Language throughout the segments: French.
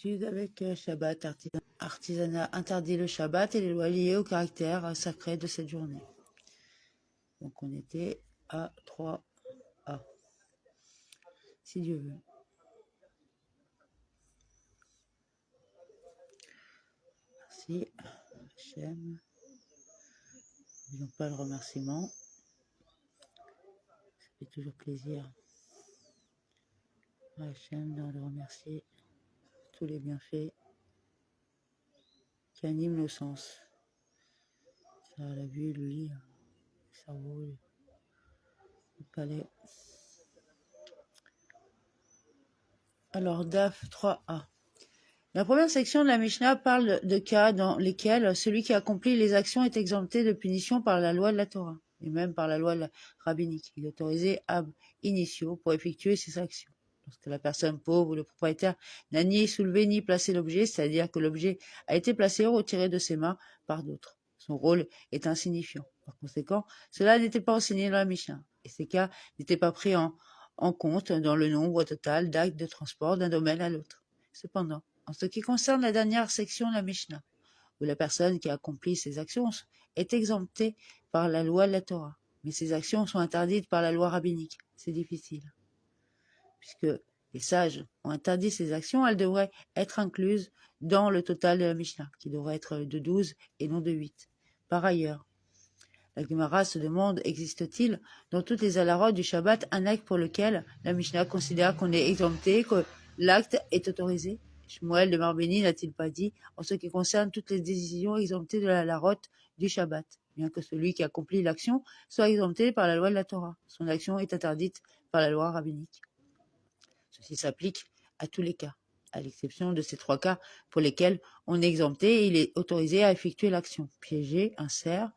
Étude avec Shabbat, artisanat interdit le Shabbat et les lois liées au caractère sacré de cette journée. Donc on était à 3A, si Dieu veut. Merci, Hachem. N'oublions pas le remerciement. Ça fait toujours plaisir à Hachem de le remercier pour tous les bienfaits qui animent nos sens. Ça, la vue, l'ouïe, le cerveau, le palais. Alors, DAF 3A. La première section de la Mishnah parle de cas dans lesquels celui qui accomplit les actions est exempté de punition par la loi de la Torah, et même par la loi rabbinique. Il est autorisé ab initio pour effectuer ces actions. Lorsque la personne pauvre ou le propriétaire n'a ni soulevé ni placé l'objet, c'est-à-dire que l'objet a été placé ou retiré de ses mains par d'autres. Son rôle est insignifiant. Par conséquent, cela n'était pas enseigné dans la Mishnah, et ces cas n'étaient pas pris en compte dans le nombre total d'actes de transport d'un domaine à l'autre. Cependant, en ce qui concerne la dernière section de la Mishnah, où la personne qui accomplit ces actions est exemptée par la loi de la Torah, mais ces actions sont interdites par la loi rabbinique, c'est difficile. Puisque les sages ont interdit ces actions, elles devraient être incluses dans le total de la Mishnah, qui devrait être de 12 et non de 8. Par ailleurs, la Gemara se demande, existe-t-il dans toutes les halarot du Shabbat un acte pour lequel la Mishnah considère qu'on est exempté, que l'acte est autorisé? Shmuel de Marbéni n'a-t-il pas dit en ce qui concerne toutes les décisions exemptées de la halarot du Shabbat, bien que celui qui accomplit l'action soit exempté par la loi de la Torah, son action est interdite par la loi rabbinique. Ceci s'applique à tous les cas, à l'exception de ces 3 cas pour lesquels on est exempté et il est autorisé à effectuer l'action. Piéger un cerf,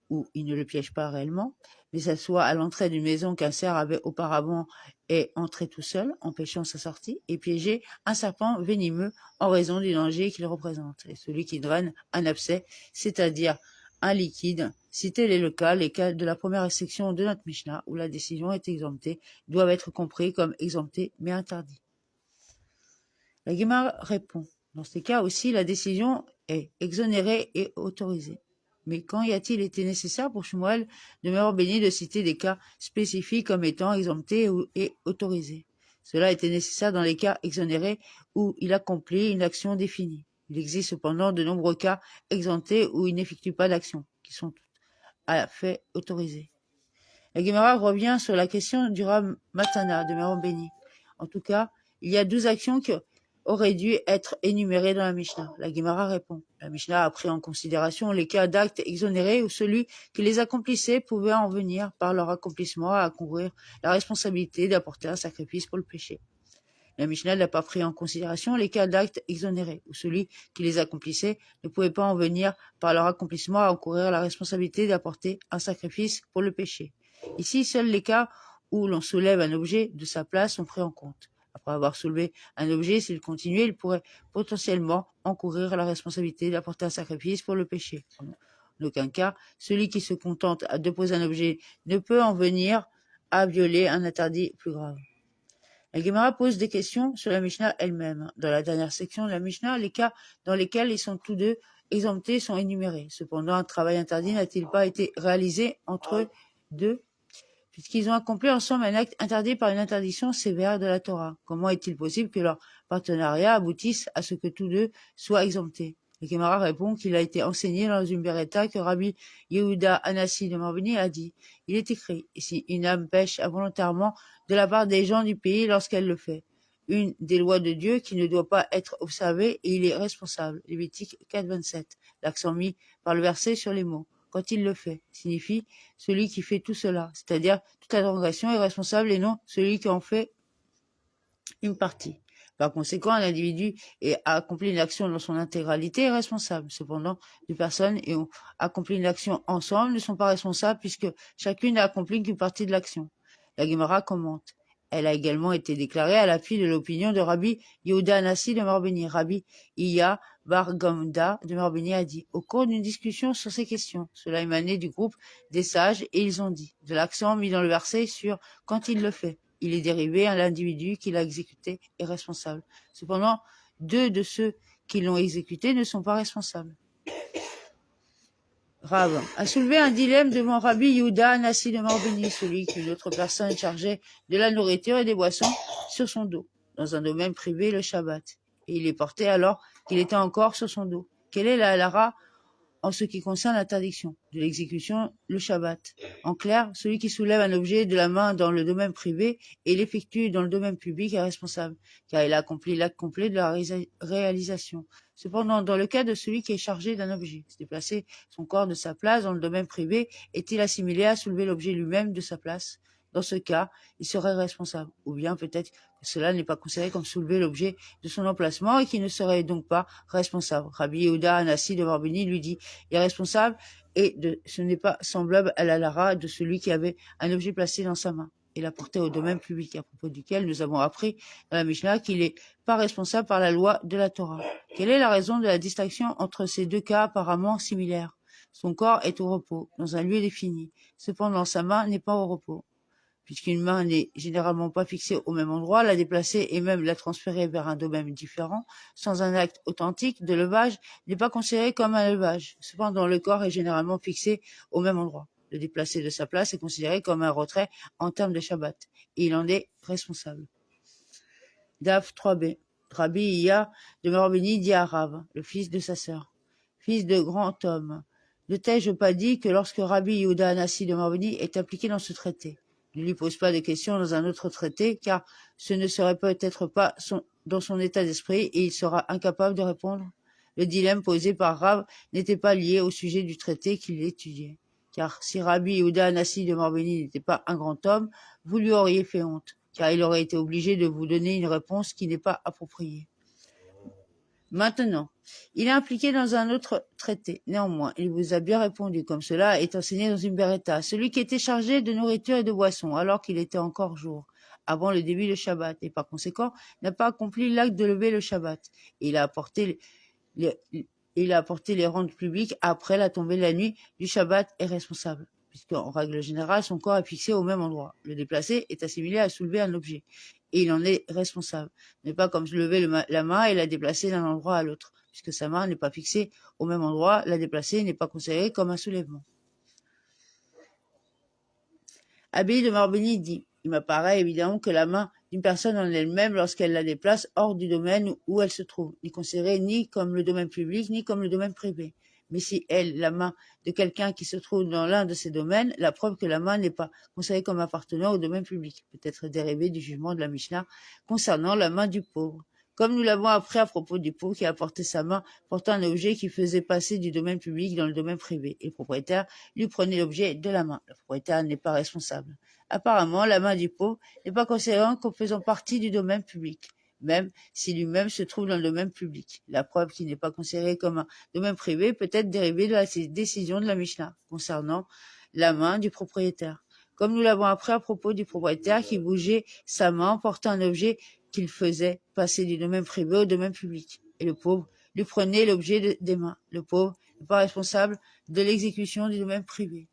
où il ne le piège pas réellement, mais s'assoit à l'entrée d'une maison qu'un cerf avait auparavant et entré tout seul, empêchant sa sortie, et piéger un serpent venimeux en raison du danger qu'il représente. Et celui qui draine un abcès, c'est-à-dire un liquide, si tel est le cas, les cas de la première section de notre Mishnah, où la décision est exemptée, doivent être compris comme exemptés mais interdits. La Gemara répond, dans ces cas aussi, la décision est exonérée et autorisée. Mais quand y a-t-il été nécessaire pour Shmuel de Marbéni de citer des cas spécifiques comme étant exemptés et autorisés? Cela était nécessaire dans les cas exonérés où il accomplit une action définie. Il existe cependant de nombreux cas exemptés où il n'effectue pas d'action, qui sont à fait autorisés. La Gemara revient sur la question du Rav Matana de Marbéni. En tout cas, il y a 12 actions qui auraient dû être énumérées dans la Mishnah. La Gemara répond. La Mishnah a pris en considération les cas d'actes exonérés où celui qui les accomplissait pouvait en venir par leur accomplissement à encourir la responsabilité d'apporter un sacrifice pour le péché. La Mishnah n'a pas pris en considération les cas d'actes exonérés où celui qui les accomplissait ne pouvait pas en venir par leur accomplissement à encourir la responsabilité d'apporter un sacrifice pour le péché. Ici, seuls les cas où l'on soulève un objet de sa place sont pris en compte. Après avoir soulevé un objet, s'il continuait, il pourrait potentiellement encourir la responsabilité d'apporter un sacrifice pour le péché. En aucun cas, celui qui se contente de poser un objet ne peut en venir à violer un interdit plus grave. La Gemara pose des questions sur la Mishnah elle-même. Dans la dernière section de la Mishnah, les cas dans lesquels ils sont tous deux exemptés sont énumérés. Cependant, un travail interdit n'a-t-il pas été réalisé entre eux deux, puisqu'ils ont accompli ensemble un acte interdit par une interdiction sévère de la Torah? Comment est-il possible que leur partenariat aboutisse à ce que tous deux soient exemptés? La Gemara répond qu'il a été enseigné dans une beretta que Rabbi Yehuda Anassi de Marbéni a dit. Il est écrit, si une âme pêche involontairement de la part des gens du pays lorsqu'elle le fait, une des lois de Dieu qui ne doit pas être observée et il est responsable. Lévitique 4.27. L'accent mis par le verset sur les mots. Quand il le fait, signifie celui qui fait tout cela, c'est-à-dire toute la transgression est responsable et non celui qui en fait une partie. Par conséquent, un individu a accompli une action dans son intégralité est responsable. Cependant, deux personnes ont accompli une action ensemble ne sont pas responsables puisque chacune n'a accompli qu'une partie de l'action. La Gemara commente. Elle a également été déclarée à l'appui de l'opinion de Rabbi Yehuda Anassi de Marbéni. Rabbi Iya Bar Gamda de Marbéni a dit, au cours d'une discussion sur ces questions, cela émanait du groupe des sages et ils ont dit, de l'accent mis dans le verset sur quand il le fait. Il est dérivé à l'individu qui l'a exécuté est responsable. Cependant, 2 de ceux qui l'ont exécuté ne sont pas responsables. Rav a soulevé un dilemme devant Rabbi Yehuda Anassi de Morbeni, celui qu'une autre personne chargeait de la nourriture et des boissons sur son dos, dans un domaine privé le Shabbat. Et il est porté alors qu'il était encore sur son dos. Quelle est la halara en ce qui concerne l'interdiction de l'exécution le Shabbat? En clair, celui qui soulève un objet de la main dans le domaine privé et l'effectue dans le domaine public est responsable, car il a accompli l'acte complet de la réalisation. Cependant, dans le cas de celui qui est chargé d'un objet, se déplacer son corps de sa place dans le domaine privé est-il assimilé à soulever l'objet lui-même de sa place? Dans ce cas, il serait responsable. Ou bien peut-être que cela n'est pas considéré comme soulever l'objet de son emplacement et qu'il ne serait donc pas responsable. Rabbi Yehuda Anassi de Morbeni lui dit, il est responsable et ce n'est pas semblable à la lara de celui qui avait un objet placé dans sa main et l'a porté au domaine public, à propos duquel nous avons appris dans la Mishnah qu'il n'est pas responsable par la loi de la Torah. Quelle est la raison de la distinction entre ces deux cas apparemment similaires? Son corps est au repos, dans un lieu défini. Cependant, sa main n'est pas au repos. Puisqu'une main n'est généralement pas fixée au même endroit, la déplacer et même la transférer vers un domaine différent, sans un acte authentique de levage, n'est pas considéré comme un levage. Cependant, le corps est généralement fixé au même endroit. Le déplacer de sa place est considéré comme un retrait en termes de Shabbat. Et il en est responsable. Daf 3b. Rabbi Iya de Morbeni dit à Rav, le fils de sa sœur, fils de grand homme, ne t'ai-je pas dit que lorsque Rabbi Yehuda Anassi de Morbeni est impliqué dans ce traité, ne lui pose pas de questions dans un autre traité, car ce ne serait peut-être pas dans son état d'esprit et il sera incapable de répondre. Le dilemme posé par Rav n'était pas lié au sujet du traité qu'il étudiait. Car si Rabbi Yehuda Anassi de Morbeni n'était pas un grand homme, vous lui auriez fait honte, car il aurait été obligé de vous donner une réponse qui n'est pas appropriée. Maintenant, il est impliqué dans un autre traité. Néanmoins, il vous a bien répondu, comme cela est enseigné dans une beretta. Celui qui était chargé de nourriture et de boissons, alors qu'il était encore jour, avant le début du Shabbat, et par conséquent, n'a pas accompli l'acte de lever le Shabbat. Et il a apporté les rentes publiques après la tombée de la nuit du Shabbat est responsable, puisqu'en règle générale, son corps est fixé au même endroit. Le déplacer est assimilé à soulever un objet, et il en est responsable. Ce n'est pas comme lever la main et la déplacer d'un endroit à l'autre, puisque sa main n'est pas fixée au même endroit, la déplacer n'est pas considérée comme un soulèvement. Abbaye de Morbeni dit, il m'apparaît évidemment que la main d'une personne en elle-même, lorsqu'elle la déplace hors du domaine où elle se trouve, n'est considérée ni comme le domaine public, ni comme le domaine privé. Mais si la main de quelqu'un qui se trouve dans l'un de ces domaines, la preuve que la main n'est pas considérée comme appartenant au domaine public peut être dérivée du jugement de la Mishnah concernant la main du pauvre. Comme nous l'avons appris à propos du pauvre qui a porté sa main portant un objet qui faisait passer du domaine public dans le domaine privé, et le propriétaire lui prenait l'objet de la main. Le propriétaire n'est pas responsable. Apparemment, la main du pauvre n'est pas considérée comme faisant partie du domaine public, même si lui-même se trouve dans le domaine public. La preuve qu'il n'est pas considéré comme un domaine privé peut être dérivée de la décision de la Mishnah concernant la main du propriétaire. Comme nous l'avons appris à propos du propriétaire qui bougeait sa main portant un objet qu'il faisait passer du domaine privé au domaine public. Et le pauvre lui prenait l'objet des mains. Le pauvre n'est pas responsable de l'exécution du domaine privé.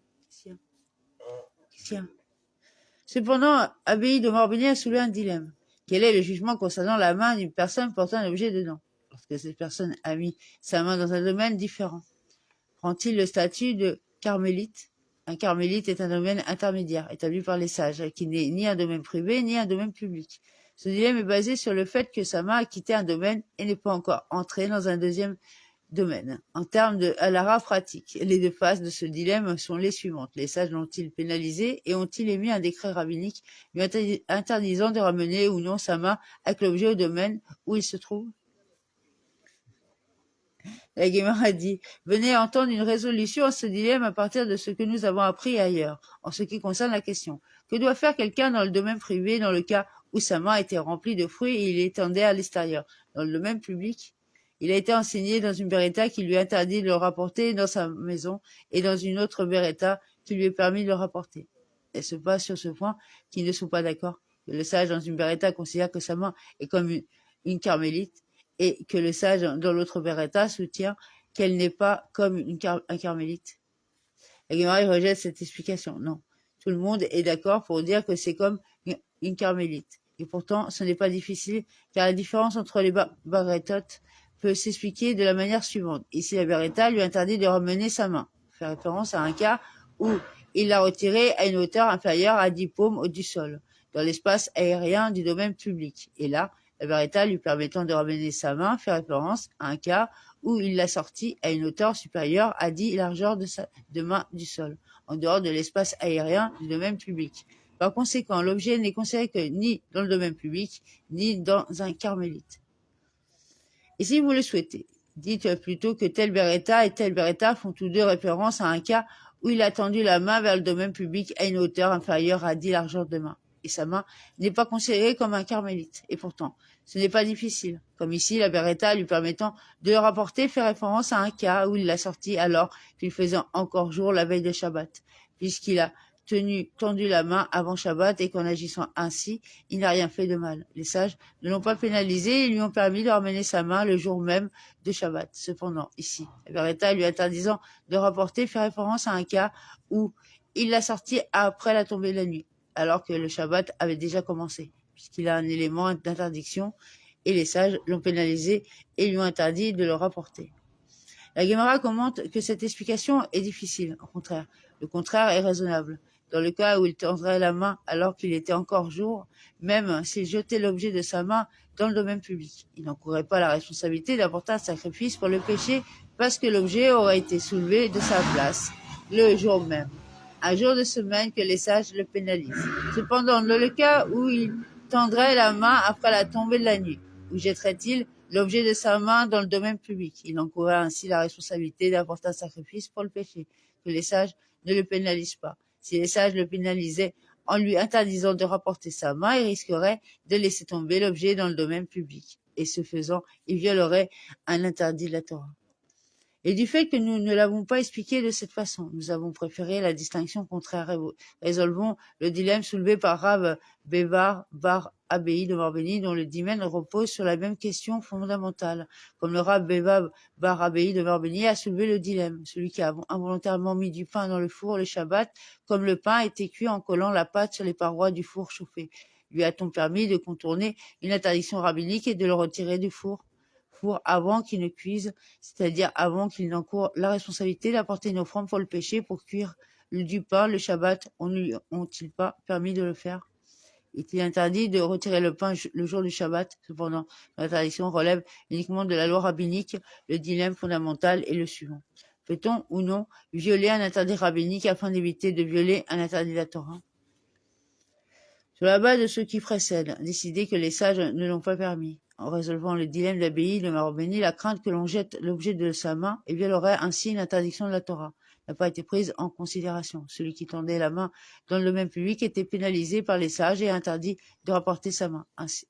Cependant, Abbaye de Morbeni a soulevé un dilemme. Quel est le jugement concernant la main d'une personne portant un objet dedans, lorsque cette personne a mis sa main dans un domaine différent? Prend-il le statut de carmélite? Un carmélite est un domaine intermédiaire, établi par les sages, qui n'est ni un domaine privé, ni un domaine public. Ce dilemme est basé sur le fait que sa main a quitté un domaine et n'est pas encore entrée dans un deuxième domaine. En termes de halara pratique, les deux phases de ce dilemme sont les suivantes. Les sages l'ont-ils pénalisé et ont-ils émis un décret rabbinique lui interdisant de ramener ou non sa main avec l'objet au domaine où il se trouve? La Guémara dit, venez entendre une résolution à ce dilemme à partir de ce que nous avons appris ailleurs, en ce qui concerne la question. Que doit faire quelqu'un dans le domaine privé dans le cas où sa main était remplie de fruits et il étendait à l'extérieur? Dans le domaine public, il a été enseigné dans une beretta qui lui interdit de le rapporter dans sa maison et dans une autre beretta qui lui est permis de le rapporter. Est-ce pas sur ce point qu'ils ne sont pas d'accord? Que le sage dans une beretta considère que sa main est comme une carmélite et que le sage dans l'autre beretta soutient qu'elle n'est pas comme un carmélite. La Guémara rejette cette explication. Non. Tout le monde est d'accord pour dire que c'est comme une carmélite. Et pourtant, ce n'est pas difficile, car la différence entre les Barétotes peut s'expliquer de la manière suivante. Ici, la Beretta lui interdit de ramener sa main. Fait référence à un cas où il l'a retirée à une hauteur inférieure à 10 paumes du sol, dans l'espace aérien du domaine public. Et là, la Beretta lui permettant de ramener sa main fait référence à un cas où il l'a sortie à une hauteur supérieure à 10 largeurs de main du sol, en dehors de l'espace aérien du domaine public. Par conséquent, l'objet n'est considéré que ni dans le domaine public, ni dans un carmélite. Et si vous le souhaitez, dites plutôt que tel Beretta et tel Beretta font tous deux référence à un cas où il a tendu la main vers le domaine public à une hauteur inférieure à 10 largeurs de main. Et sa main n'est pas considérée comme un carmélite. Et pourtant, ce n'est pas difficile. Comme ici, la Beretta lui permettant de le rapporter fait référence à un cas où il l'a sorti alors qu'il faisait encore jour la veille de Shabbat, puisqu'il a tendu la main avant Shabbat et qu'en agissant ainsi, il n'a rien fait de mal. Les sages ne l'ont pas pénalisé et lui ont permis de ramener sa main le jour même de Shabbat. Cependant, ici, la Beretta lui interdisant de rapporter fait référence à un cas où il l'a sorti après la tombée de la nuit, alors que le Shabbat avait déjà commencé, puisqu'il a un élément d'interdiction, et les sages l'ont pénalisé et lui ont interdit de le rapporter. La Gemara commente que cette explication est difficile. Au contraire, le contraire est raisonnable. Dans le cas où il tendrait la main alors qu'il était encore jour, même s'il jetait l'objet de sa main dans le domaine public, il n'encourait pas la responsabilité d'apporter un sacrifice pour le péché parce que l'objet aurait été soulevé de sa place le jour même, un jour de semaine que les sages le pénalisent. Cependant, dans le cas où il tendrait la main après la tombée de la nuit, où jetterait-il l'objet de sa main dans le domaine public? Il encourait ainsi la responsabilité d'apporter un sacrifice pour le péché, que les sages ne le pénalisent pas. Si les sages le pénalisaient en lui interdisant de rapporter sa main, il risquerait de laisser tomber l'objet dans le domaine public. Et ce faisant, il violerait un interdit de la Torah. Et du fait que nous ne l'avons pas expliqué de cette façon, nous avons préféré la distinction contraire. Résolvons le dilemme soulevé par Rav Bevar Bar Abei de Marbeni, dont le dilemme repose sur la même question fondamentale. Comme le Rav Bevar Bar Abei de Marbeni a soulevé le dilemme, celui qui a involontairement mis du pain dans le four le Shabbat, comme le pain était cuit en collant la pâte sur les parois du four chauffé. Lui a-t-on permis de contourner une interdiction rabbinique et de le retirer du four avant qu'il ne cuise, c'est-à-dire avant qu'il n'encourt la responsabilité d'apporter une offrande pour le péché, pour cuire du pain le Shabbat, ont-ils pas permis de le faire? Est-il interdit de retirer le pain le jour du Shabbat? Cependant, l'interdiction relève uniquement de la loi rabbinique. Le dilemme fondamental est le suivant. Peut-on ou non violer un interdit rabbinique afin d'éviter de violer un interdit de la Torah? Sur la base de ce qui précède, décider que les sages ne l'ont pas permis. En résolvant le dilemme d'Abei de Marbeni, la crainte que l'on jette l'objet de sa main et violerait ainsi l'interdiction de la Torah n'a pas été prise en considération. Celui qui tendait la main dans le domaine public était pénalisé par les sages et interdit de rapporter sa main.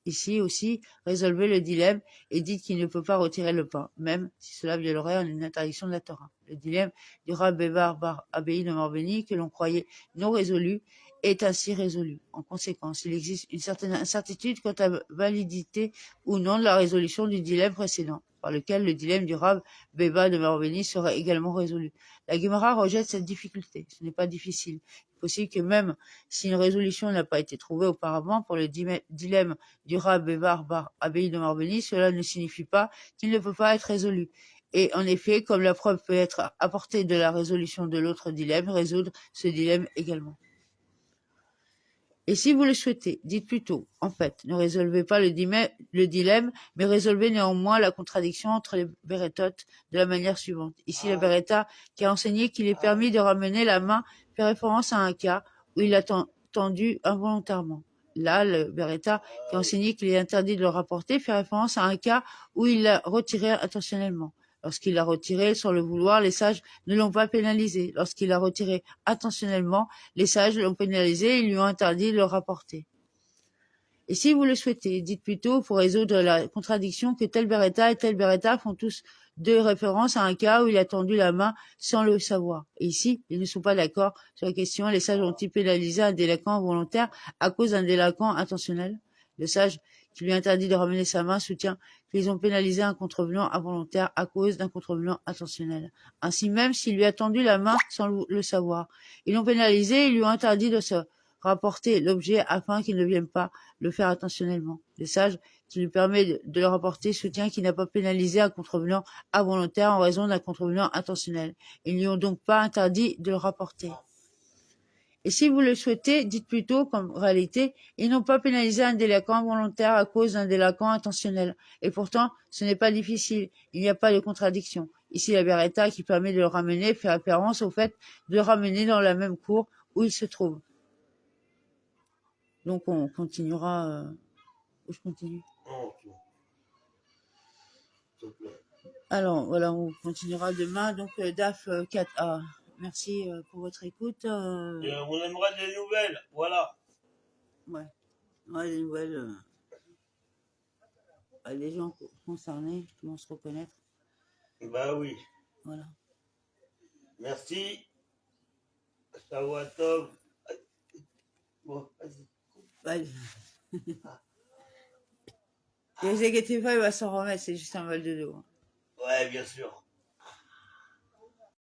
Ici aussi, résolvez le dilemme et dites qu'il ne peut pas retirer le pain, même si cela violerait une interdiction de la Torah. Le dilemme du Rav Bevar Bar Abei de Marbeni, que l'on croyait non résolu, est ainsi résolu. En conséquence, il existe une certaine incertitude quant à la validité ou non de la résolution du dilemme précédent, par lequel le dilemme du Rav Beba de Marbeni serait également résolu. La Gemara rejette cette difficulté. Ce n'est pas difficile. Il est possible que même si une résolution n'a pas été trouvée auparavant pour le dilemme du Rav Beba Bar Abei de Marbeni, cela ne signifie pas qu'il ne peut pas être résolu. Et en effet, comme la preuve peut être apportée de la résolution de l'autre dilemme, résoudre ce dilemme également. Et si vous le souhaitez, dites plutôt, en fait, ne résolvez pas le dilemme, mais résolvez néanmoins la contradiction entre les Berétotes de la manière suivante. Ici, la Beretta qui a enseigné qu'il est permis de ramener la main fait référence à un cas où il a tendu involontairement. Là, le Beretta qui a enseigné qu'il est interdit de le rapporter fait référence à un cas où il l'a retiré intentionnellement. Lorsqu'il l'a retiré sans le vouloir, les sages ne l'ont pas pénalisé. Lorsqu'il l'a retiré intentionnellement, les sages l'ont pénalisé et lui ont interdit de le rapporter. Et si vous le souhaitez, dites plutôt, pour résoudre la contradiction, que tel Beretta et tel Beretta font tous deux références à un cas où il a tendu la main sans le savoir. Et ici, ils ne sont pas d'accord sur la question, les sages ont-ils pénalisé un délinquant volontaire à cause d'un délinquant intentionnel? Le sage qui lui interdit de ramener sa main soutient qu'ils ont pénalisé un contrevenant involontaire à cause d'un contrevenant intentionnel. Ainsi même s'il lui a tendu la main sans le savoir. Ils l'ont pénalisé et lui ont interdit de se rapporter l'objet afin qu'il ne vienne pas le faire intentionnellement. Le sage qui lui permet de le rapporter soutient qu'il n'a pas pénalisé un contrevenant involontaire en raison d'un contrevenant intentionnel. Ils ne lui ont donc pas interdit de le rapporter. Et si vous le souhaitez, dites plutôt qu'en réalité, ils n'ont pas pénalisé un délinquant volontaire à cause d'un délinquant intentionnel. Et pourtant, ce n'est pas difficile. Il n'y a pas de contradiction. Ici, la beretta qui permet de le ramener fait référence au fait de le ramener dans la même cour où il se trouve. Donc, on continuera. Où je continue? Alors, voilà, on continuera demain. Donc, DAF 4A. Merci pour votre écoute. On aimerait des nouvelles, voilà. Ouais, des nouvelles. Les gens concernés qui vont se reconnaître. Bah oui. Voilà. Merci. Shavuot. Bon, vas-y. Ne vous inquiétez pas, il va s'en remettre, c'est juste un mal de dos. Ouais, bien sûr.